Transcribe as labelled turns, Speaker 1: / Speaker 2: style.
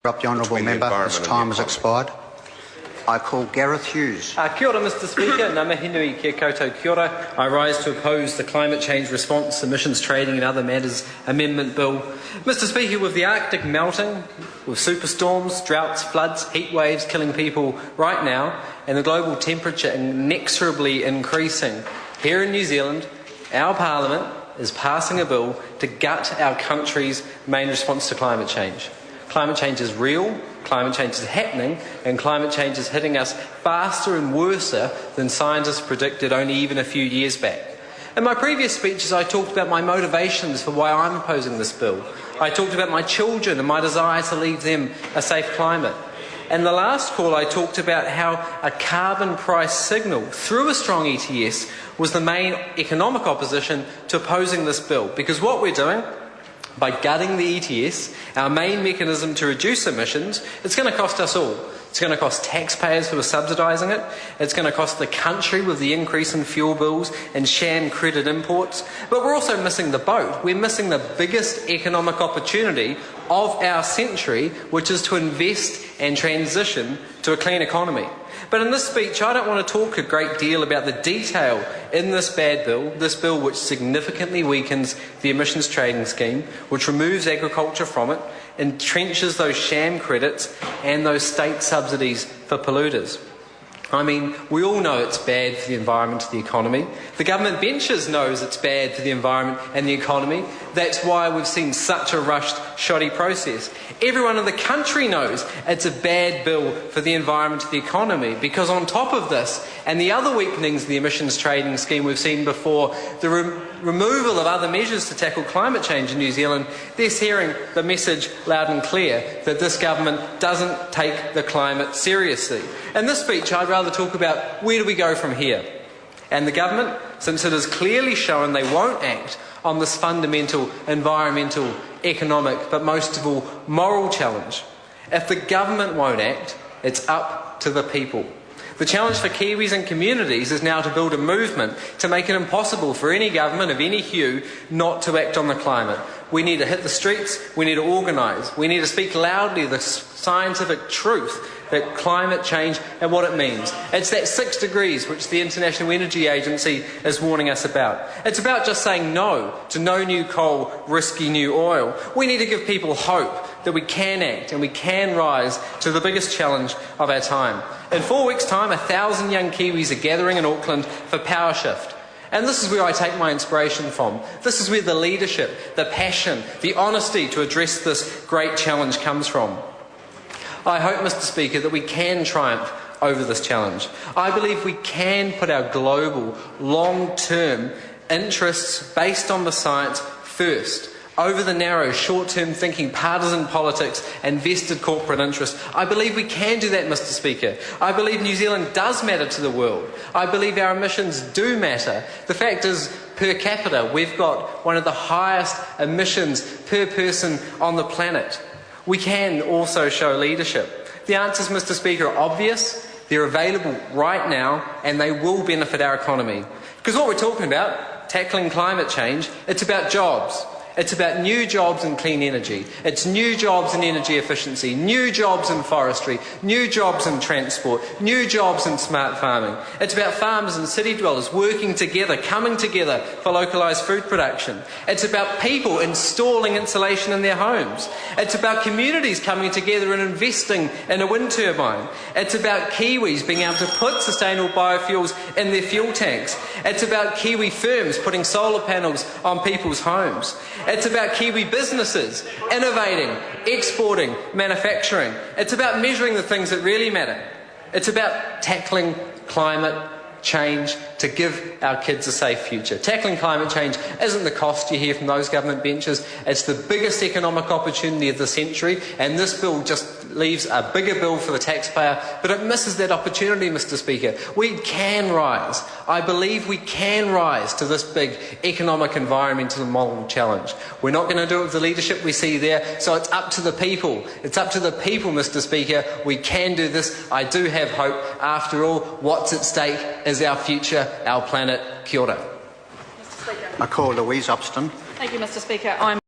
Speaker 1: Interrupt the honourable member. His time has expired. I call Gareth Hughes.
Speaker 2: Kia ora, Mr Speaker. Ngā mihi nui kia koutou kia ora. I rise to oppose the Climate Change Response, Emissions Trading and Other Matters Amendment Bill. Mr Speaker, with the Arctic melting, with superstorms, droughts, floods, heat waves killing people right now, and the global temperature inexorably increasing, here in New Zealand, our Parliament is passing a bill to gut our country's main response to climate change. Climate change is real, climate change is happening, and climate change is hitting us faster and worser than scientists predicted only even a few years back. In my previous speeches, I talked about my motivations for why I'm opposing this bill. I talked about my children and my desire to leave them a safe climate. And the last call, I talked about how a carbon price signal through a strong ETS was the main economic opposition to opposing this bill. Because what we're doing, by gutting the ETS, our main mechanism to reduce emissions, it's going to cost us all. It's going to cost taxpayers who are subsidising it. It's going to cost the country with the increase in fuel bills and sham credit imports. But we're also missing the boat. We're missing the biggest economic opportunity of our century, which is to invest and transition to a clean economy. But in this speech, I don't want to talk a great deal about the detail in this this bill which significantly weakens the emissions trading scheme, which removes agriculture from it, entrenches those sham credits and those state subsidies for polluters. I mean, we all know it's bad for the environment and the economy. The government benches knows it's bad for the environment and the economy. That's why we've seen such a rushed, shoddy process. Everyone in the country knows it's a bad bill for the environment and the economy, because on top of this and the other weakenings of the emissions trading scheme we've seen before, the removal of other measures to tackle climate change in New Zealand, they're hearing the message loud and clear that this government doesn't take the climate seriously. In this speech, I'd rather talk about where do we go from here. And the government, since it has clearly shown they won't act on this fundamental environmental, economic, but most of all moral challenge, if the government won't act, it's up to the people. The challenge for Kiwis and communities is now to build a movement to make it impossible for any government of any hue not to act on the climate. We need to hit the streets, we need to organise, we need to speak loudly the scientific truth that climate change and what it means. It's that 6 degrees which the International Energy Agency is warning us about. It's about just saying no to no new coal, risky new oil. We need to give people hope that we can act and we can rise to the biggest challenge of our time. In 4 weeks' time, 1,000 young Kiwis are gathering in Auckland for Power Shift. And this is where I take my inspiration from. This is where the leadership, the passion, the honesty to address this great challenge comes from. I hope, Mr Speaker, that we can triumph over this challenge. I believe we can put our global, long-term interests based on the science first, over the narrow, short-term thinking, partisan politics and vested corporate interests. I believe we can do that, Mr Speaker. I believe New Zealand does matter to the world. I believe our emissions do matter. The fact is, per capita, we've got one of the highest emissions per person on the planet. We can also show leadership. The answers, Mr Speaker, are obvious, they're available right now, and they will benefit our economy. Because what we're talking about, tackling climate change, it's about jobs. It's about new jobs in clean energy. It's new jobs in energy efficiency, new jobs in forestry, new jobs in transport, new jobs in smart farming. It's about farmers and city dwellers working together, coming together for localised food production. It's about people installing insulation in their homes. It's about communities coming together and investing in a wind turbine. It's about Kiwis being able to put sustainable biofuels in their fuel tanks. It's about Kiwi firms putting solar panels on people's homes. It's about Kiwi businesses innovating, exporting, manufacturing. It's about measuring the things that really matter. It's about tackling climate change to give our kids a safe future. Tackling climate change isn't the cost you hear from those government benches. It's the biggest economic opportunity of the century, and this bill just leaves a bigger bill for the taxpayer, but it misses that opportunity, Mr Speaker. We can rise. I believe we can rise to this big economic, environmental and moral challenge. We're not going to do it with the leadership we see there, so it's up to the people. It's up to the people, Mr Speaker. We can do this. I do have hope. After all, what's at stake is our future, our planet. Kia ora.
Speaker 1: I call Louise Upston.
Speaker 3: Thank you, Mr Speaker.